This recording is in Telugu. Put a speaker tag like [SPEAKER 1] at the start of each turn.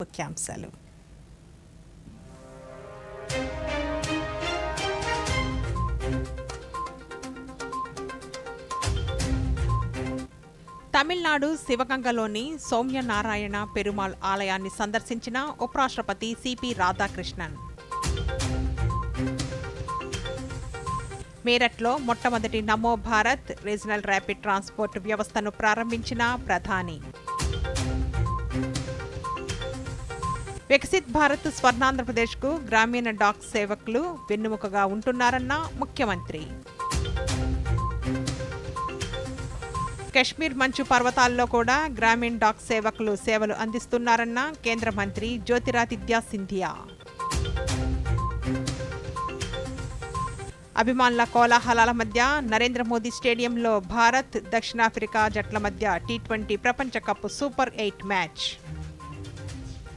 [SPEAKER 1] ముఖ్యాంశాలు. తమిళనాడు శివగంగలోని సౌమ్యనారాయణ పెరుమాళ్ ఆలయాన్ని సందర్శించిన ఉపరాష్ట్రపతి సిపి రాధాకృష్ణన్. మీరట్లో మొట్టమొదటి నమో భారత్ రీజనల్ ర్యాపిడ్ ట్రాన్స్పోర్ట్ వ్యవస్థను ప్రారంభించిన ప్రధాని. వికసిత్ భారత్ స్వర్ణాంధ్రప్రదేశ్కు గ్రామీణ డాక్ సేవకులు వెన్నెముకగా ఉంటున్నారన్న ముఖ్యమంత్రి. కశ్మీర్ మంచు పర్వతాల్లో కూడా గ్రామీణ డాక్ సేవకులు సేవలు అందిస్తున్నారన్న కేంద్ర మంత్రి జ్యోతిరాదిత్య సింధియా. అభిమానుల కోలాహలాల మధ్య నరేంద్ర మోదీ స్టేడియంలో భారత్ దక్షిణాఫ్రికా జట్ల మధ్య T20 ప్రపంచ కప్ సూపర్ 8 మ్యాచ్.